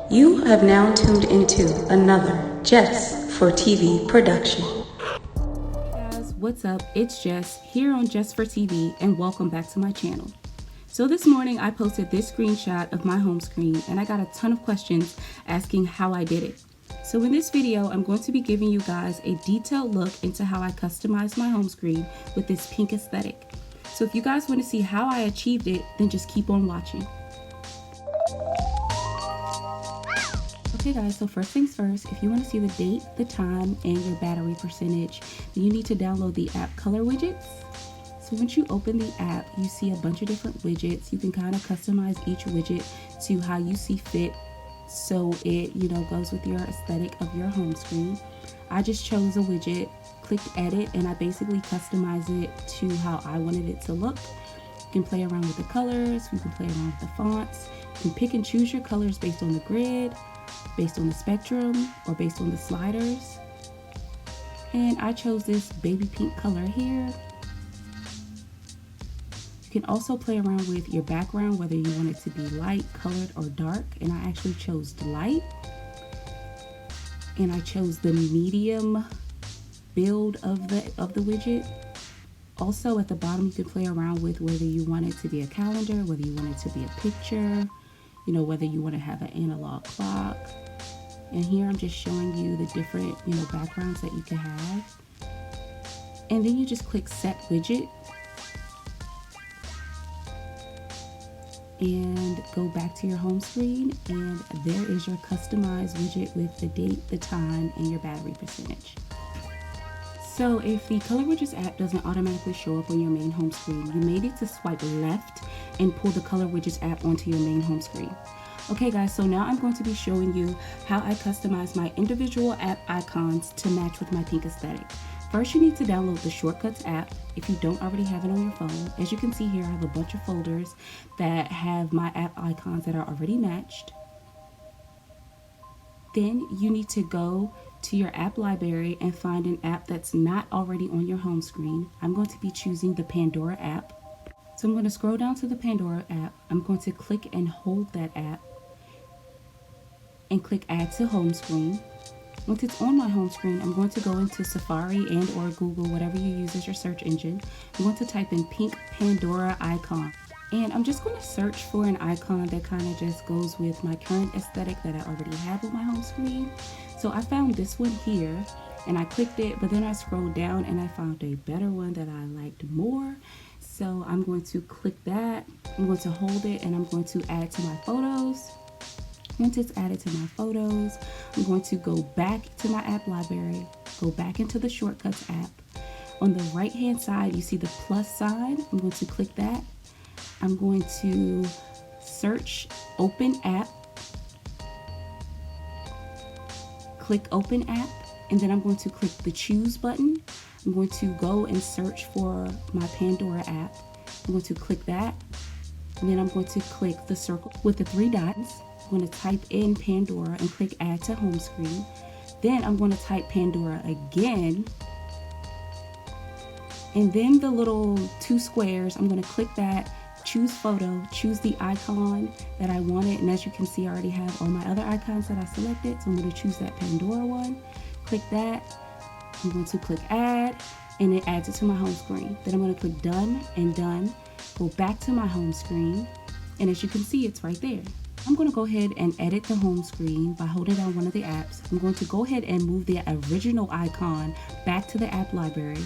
You have now tuned into another Jess4TV production. Hey guys, what's up? It's Jess here on Jess4TV and welcome back to my channel. So this morning I posted this screenshot of my home screen and I got a ton of questions asking how I did it. So in this video, I'm going to be giving you guys a detailed look into how I customized my home screen with this pink aesthetic. So if you guys want to see how I achieved it, then just keep on watching. Okay guys, so first things first, if you want to see the date, the time, and your battery percentage, then you need to download the app color widgets. So once you open the app, you see a bunch of different widgets. You can kind of customize each widget to how you see fit so it, goes with your aesthetic of your home screen. I just chose a widget, clicked edit, and I basically customized it to how I wanted it to look. You can play around with the colors, you can play around with the fonts, you can pick and choose your colors based on the grid, based on the spectrum, or based on the sliders. And I chose this baby pink color here. You can also play around with your background, whether you want it to be light, colored, or dark. And I actually chose light. And I chose the medium build of the widget. Also at the bottom, you can play around with whether you want it to be a calendar, whether you want it to be a picture, whether you want to have an analog clock. And here I'm just showing you the different, backgrounds that you can have. And then you just click set widget and go back to your home screen, and there is your customized widget with the date, the time, and your battery percentage. So if the Color Widgets app doesn't automatically show up on your main home screen, you may need to swipe left and pull the Color Widgets app onto your main home screen. Okay guys, so now I'm going to be showing you how I customize my individual app icons to match with my pink aesthetic. First, you need to download the Shortcuts app if you don't already have it on your phone. As you can see here, I have a bunch of folders that have my app icons that are already matched. Then you need to go to your app library and find an app that's not already on your home screen. I'm going to be choosing the Pandora app. So I'm going to scroll down to the Pandora app. I'm going to click and hold that app and click add to home screen. Once it's on my home screen, I'm going to go into Safari and or Google, whatever you use as your search engine. I'm going to type in pink Pandora icon. And I'm just going to search for an icon that kind of just goes with my current aesthetic that I already have on my home screen. So I found this one here and I clicked it, but then I scrolled down and I found a better one that I liked more. So I'm going to click that. I'm going to hold it and I'm going to add to my photos. Once it's added to my photos, I'm going to go back to my app library, go back into the Shortcuts app. On the right hand side, you see the plus sign. I'm going to click that. I'm going to search Open App, click Open App, and then I'm going to click the Choose button. I'm going to go and search for my Pandora app. I'm going to click that, and then I'm going to click the circle with the 3 dots. I'm going to type in Pandora and click Add to Home Screen. Then I'm going to type Pandora again, and then the little 2 squares, I'm going to click that, choose photo, choose the icon that I wanted, and as you can see I already have all my other icons that I selected, so I'm going to choose that Pandora one, click that, I'm going to click add, and it adds it to my home screen. Then I'm going to click done and done, go back to my home screen, and as you can see it's right there. I'm going to go ahead and edit the home screen by holding down one of the apps. I'm going to go ahead and move the original icon back to the app library,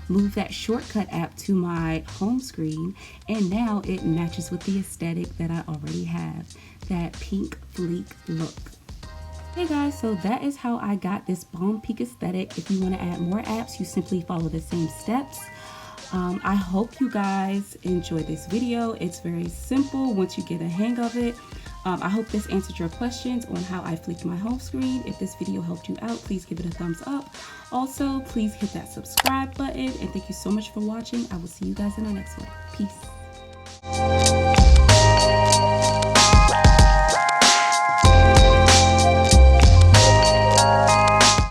move that Shortcut app to my home screen, and now it matches with the aesthetic that I already have, that pink fleek look. Hey guys, so that is how I got this bomb pink aesthetic. If you want to add more apps, you simply follow the same steps. I hope you guys enjoyed this video. It's very simple once you get a hang of it. I hope this answered your questions on how I fleeked my home screen. If this video helped you out, please give it a thumbs up. Also, please hit that subscribe button, and thank you so much for watching. I will see you guys in the next one. Peace.